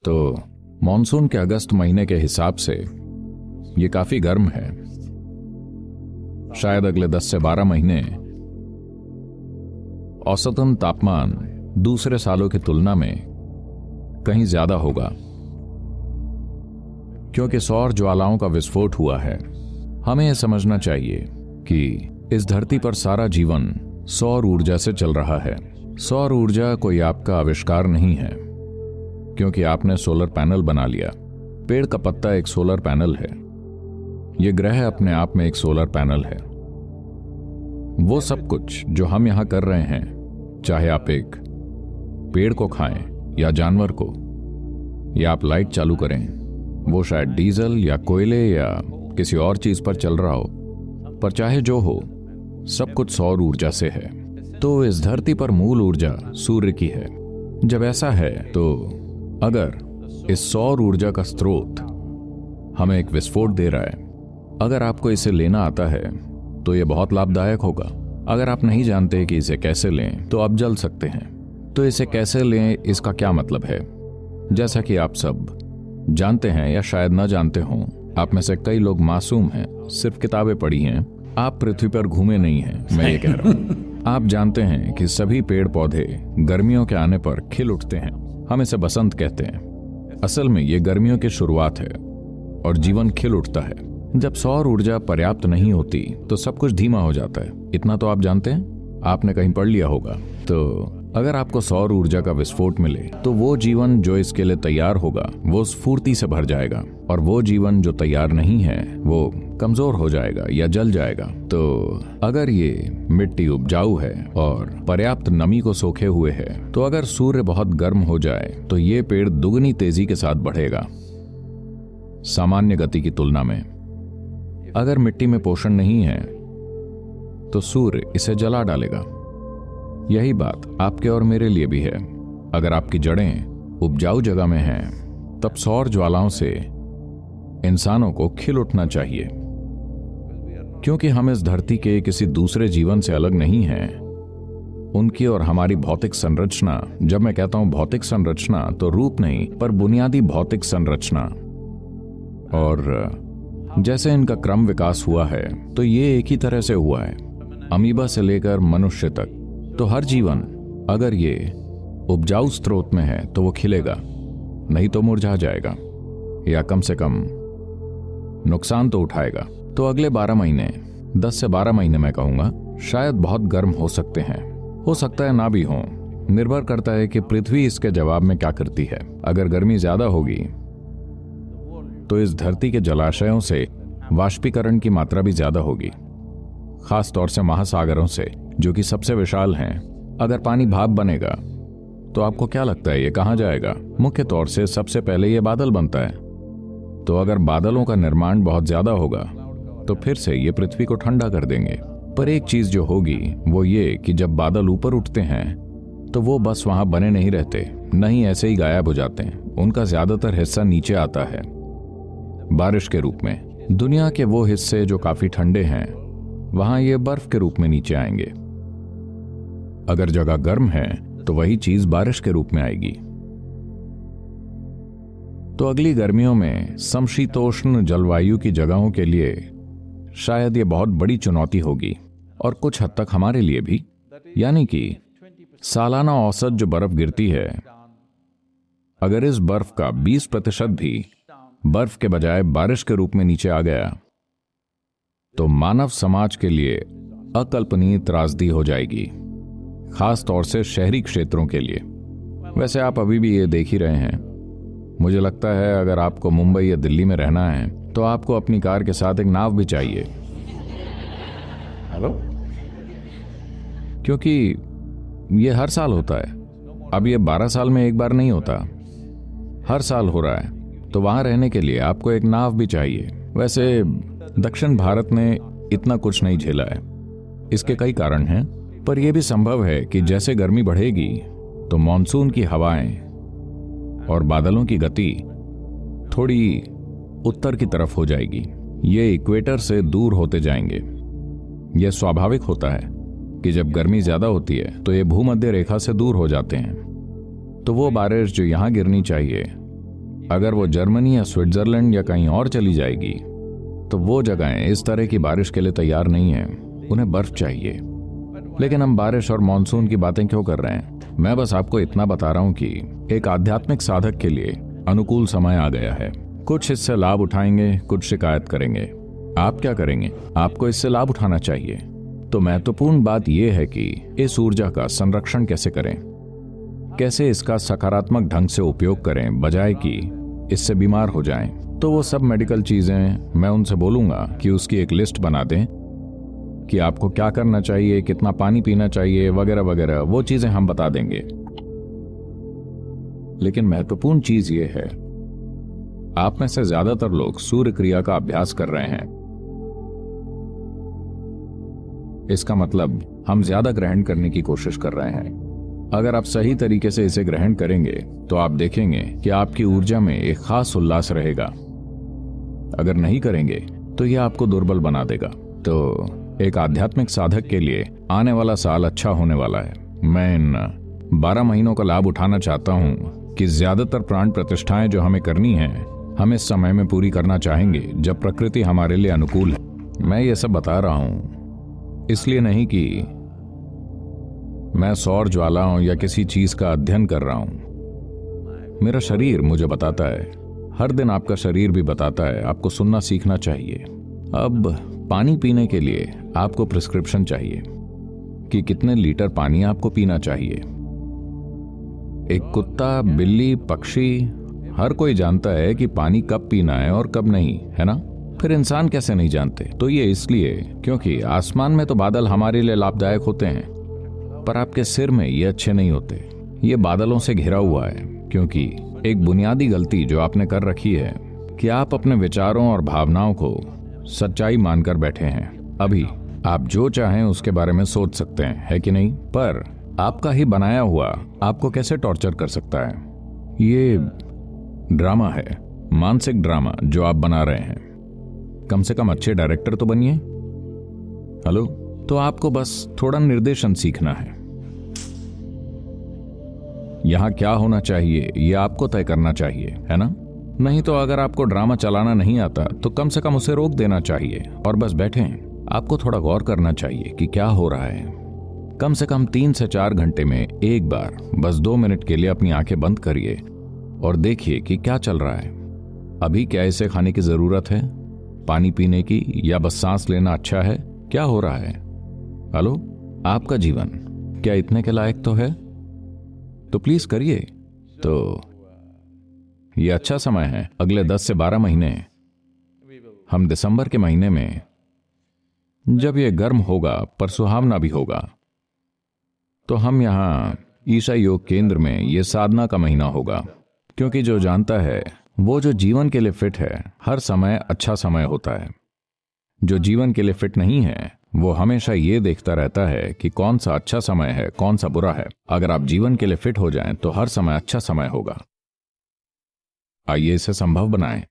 तो मॉनसून के अगस्त महीने के हिसाब से ये काफी गर्म है। शायद अगले 10 से 12 महीने औसतन तापमान दूसरे सालों की तुलना में कहीं ज्यादा होगा, क्योंकि सौर ज्वालाओं का विस्फोट हुआ है। हमें यह समझना चाहिए कि इस धरती पर सारा जीवन सौर ऊर्जा से चल रहा है। सौर ऊर्जा कोई आपका आविष्कार नहीं है, क्योंकि आपने सोलर पैनल बना लिया। पेड़ का पत्ता एक सोलर पैनल है। यह ग्रह अपने आप में एक सोलर पैनल है। वो सब कुछ जो हम यहां कर रहे हैं, चाहे आप एक पेड़ को खाएं या जानवर को, या आप लाइट चालू करें, वो शायद डीजल या कोयले या किसी और चीज पर चल रहा हो, पर चाहे जो हो, सब कुछ सौर ऊर्जा से है। तो इस धरती पर मूल ऊर्जा सूर्य की है। जब ऐसा है तो अगर इस सौर ऊर्जा का स्रोत हमें एक विस्फोट दे रहा है, अगर आपको इसे लेना आता है तो यह बहुत लाभदायक होगा। अगर आप नहीं जानते कि इसे कैसे लें तो आप जल सकते हैं। तो इसे कैसे लें, इसका क्या मतलब है? जैसा कि आप सब जानते हैं या शायद न जानते हों, आप में से कई लोग मासूम हैं, सिर्फ किताबें पढ़ी हैं। आप पृथ्वी पर घूमे नहीं हैं, मैं ये कह रहा हूं। आप जानते हैं कि सभी पेड़ पौधे गर्मियों के आने पर खिल उठते हैं। हम इसे बसंत कहते हैं। असल में ये गर्मियों की शुरुआत है और जीवन खिल उठता है। जब सौर ऊर्जा पर्याप्त नहीं होती तो सब कुछ धीमा हो जाता है। इतना तो आप जानते हैं, आपने कहीं पढ़ लिया होगा। तो अगर आपको सौर ऊर्जा का विस्फोट मिले तो वो जीवन जो इसके लिए तैयार होगा वो स्फूर्ति से भर जाएगा, और वो जीवन जो तैयार नहीं है वो कमजोर हो जाएगा या जल जाएगा। तो अगर ये मिट्टी उपजाऊ है और पर्याप्त नमी को सोखे हुए है, तो अगर सूर्य बहुत गर्म हो जाए तो ये पेड़ दुगनी तेजी के साथ बढ़ेगा सामान्य गति की तुलना में। अगर मिट्टी में पोषण नहीं है तो सूर्य इसे जला डालेगा। यही बात आपके और मेरे लिए भी है। अगर आपकी जड़ें उपजाऊ जगह में हैं, तब सौर ज्वालाओं से इंसानों को खिल उठना चाहिए, क्योंकि हम इस धरती के किसी दूसरे जीवन से अलग नहीं हैं। उनकी और हमारी भौतिक संरचना, जब मैं कहता हूं भौतिक संरचना तो रूप नहीं, पर बुनियादी भौतिक संरचना, और जैसे इनका क्रम विकास हुआ है तो ये एक ही तरह से हुआ है, अमीबा से लेकर मनुष्य तक। तो हर जीवन अगर ये उपजाऊ स्रोत में है तो वो खिलेगा, नहीं तो मुरझा जाएगा, या कम से कम नुकसान तो उठाएगा। तो अगले 12 महीने, 10 से 12 महीने मैं कहूंगा, शायद बहुत गर्म हो सकते हैं। हो सकता है ना भी हो, निर्भर करता है कि पृथ्वी इसके जवाब में क्या करती है। अगर गर्मी ज्यादा होगी तो इस धरती के जलाशयों से वाष्पीकरण की मात्रा भी ज्यादा होगी, खास तौर से महासागरों से, जो कि सबसे विशाल हैं। अगर पानी भाप बनेगा तो आपको क्या लगता है ये कहां जाएगा? मुख्य तौर से सबसे पहले ये बादल बनता है। तो अगर बादलों का निर्माण बहुत ज्यादा होगा तो फिर से ये पृथ्वी को ठंडा कर देंगे। पर एक चीज जो होगी वो ये कि जब बादल ऊपर उठते हैं तो वो बस वहां बने नहीं रहते, नहीं ऐसे ही गायब हो जाते हैं। उनका ज्यादातर हिस्सा नीचे आता है बारिश के रूप में। दुनिया के वो हिस्से जो काफी ठंडे हैं, वहां ये बर्फ के रूप में नीचे आएंगे। अगर जगह गर्म है तो वही चीज बारिश के रूप में आएगी। तो अगली गर्मियों में समशीतोष्ण जलवायु की जगहों के लिए शायद ये बहुत बड़ी चुनौती होगी, और कुछ हद तक हमारे लिए भी। यानी कि सालाना औसत जो बर्फ गिरती है, अगर इस बर्फ का 20% भी बर्फ के बजाय बारिश के रूप में नीचे आ गया तो मानव समाज के लिए अकल्पनीय त्रासदी हो जाएगी, खास तौर से शहरी क्षेत्रों के लिए। वैसे आप अभी भी ये देख ही रहे हैं। मुझे लगता है अगर आपको मुंबई या दिल्ली में रहना है तो आपको अपनी कार के साथ एक नाव भी चाहिए। हेलो? क्योंकि ये हर साल होता है। अब ये 12 साल में एक बार नहीं होता, हर साल हो रहा है। तो वहां रहने के लिए आपको एक नाव भी चाहिए। वैसे दक्षिण भारत ने इतना कुछ नहीं झेला है। इसके कई कारण हैं, पर यह भी संभव है कि जैसे गर्मी बढ़ेगी तो मॉनसून की हवाएं और बादलों की गति थोड़ी उत्तर की तरफ हो जाएगी। ये इक्वेटर से दूर होते जाएंगे। यह स्वाभाविक होता है कि जब गर्मी ज्यादा होती है तो ये भूमध्य रेखा से दूर हो जाते हैं। तो वो बारिश जो यहां गिरनी चाहिए अगर वो जर्मनी या स्विट्जरलैंड या कहीं और चली जाएगी तो वो जगहें इस तरह की बारिश के लिए तैयार नहीं है, उन्हें बर्फ चाहिए। लेकिन हम बारिश और मानसून की बातें क्यों कर रहे हैं? मैं बस आपको इतना बता रहा हूं कि एक आध्यात्मिक साधक के लिए अनुकूल समय आ गया है। कुछ इससे लाभ उठाएंगे, कुछ शिकायत करेंगे। आप क्या करेंगे? आपको इससे लाभ उठाना चाहिए। तो महत्वपूर्ण बात यह है कि इस ऊर्जा का संरक्षण कैसे करें, कैसे इसका सकारात्मक ढंग से उपयोग करें, बजाय कि इससे बीमार हो जाएं। तो वो सब मेडिकल चीजें मैं उनसे बोलूंगा कि उसकी एक लिस्ट बना दें कि आपको क्या करना चाहिए, कितना पानी पीना चाहिए, वगैरह वगैरह, वो चीजें हम बता देंगे। लेकिन महत्वपूर्ण चीज ये है, आप में से ज्यादातर लोग सूर्य क्रिया का अभ्यास कर रहे हैं। इसका मतलब हम ज्यादा ग्रहण करने की कोशिश कर रहे हैं। अगर आप सही तरीके से इसे ग्रहण करेंगे तो आप देखेंगे कि आपकी ऊर्जा में एक खास उल्लास रहेगा। अगर नहीं करेंगे तो यह आपको दुर्बल बना देगा। तो एक आध्यात्मिक साधक के लिए आने वाला साल अच्छा होने वाला है। मैं इन 12 महीनों का लाभ उठाना चाहता हूं कि ज्यादातर प्राण प्रतिष्ठाएं जो हमें करनी है, हम इस समय में पूरी करना चाहेंगे जब प्रकृति हमारे लिए अनुकूल है। मैं ये सब बता रहा हूं इसलिए नहीं कि मैं सौर ज्वालाओं या किसी चीज का अध्ययन कर रहा हूं। मेरा शरीर मुझे बताता है, हर दिन आपका शरीर भी बताता है। आपको सुनना सीखना चाहिए। अब पानी पीने के लिए आपको प्रिस्क्रिप्शन चाहिए कि कितने लीटर पानी आपको पीना चाहिए। एक कुत्ता, बिल्ली, पक्षी, हर कोई जानता है कि पानी कब पीना है और कब नहीं, है ना? फिर इंसान कैसे नहीं जानते? तो ये इसलिए क्योंकि आसमान में तो बादल हमारे लिए लाभदायक होते हैं, पर आपके सिर में ये अच्छे नहीं होते। ये बादलों से घिरा हुआ है क्योंकि एक बुनियादी गलती जो आपने कर रखी है कि आप अपने विचारों और भावनाओं को सच्चाई मानकर बैठे हैं। अभी आप जो चाहें उसके बारे में सोच सकते हैं, है कि नहीं? पर आपका ही बनाया हुआ आपको कैसे टॉर्चर कर सकता है? ये ड्रामा है, मानसिक ड्रामा जो आप बना रहे हैं। कम से कम अच्छे डायरेक्टर तो बनिए। हेलो? तो आपको बस थोड़ा निर्देशन सीखना है। यहां क्या होना चाहिए ये आपको तय करना चाहिए, है ना? नहीं तो अगर आपको ड्रामा चलाना नहीं आता तो कम से कम उसे रोक देना चाहिए और बस बैठें। आपको थोड़ा गौर करना चाहिए कि क्या हो रहा है। कम से कम 3 से 4 घंटे में एक बार बस 2 मिनट के लिए अपनी आंखें बंद करिए और देखिए कि क्या चल रहा है। अभी क्या इसे खाने की जरूरत है, पानी पीने की, या बस सांस लेना अच्छा है? क्या हो रहा है? हेलो? आपका जीवन क्या इतने के लायक तो है? तो प्लीज करिए। तो ये अच्छा समय है, अगले 10 से 12 महीने। हम दिसंबर के महीने में, जब ये गर्म होगा पर सुहावना भी होगा, तो हम यहां ईशा योग केंद्र में ये साधना का महीना होगा। क्योंकि जो जानता है, वो जो जीवन के लिए फिट है, हर समय अच्छा समय होता है। जो जीवन के लिए फिट नहीं है वो हमेशा ये देखता रहता है कि कौन सा अच्छा समय है, कौन सा बुरा है। अगर आप जीवन के लिए फिट हो जाएं तो हर समय अच्छा समय होगा। आइए इसे संभव बनाएं।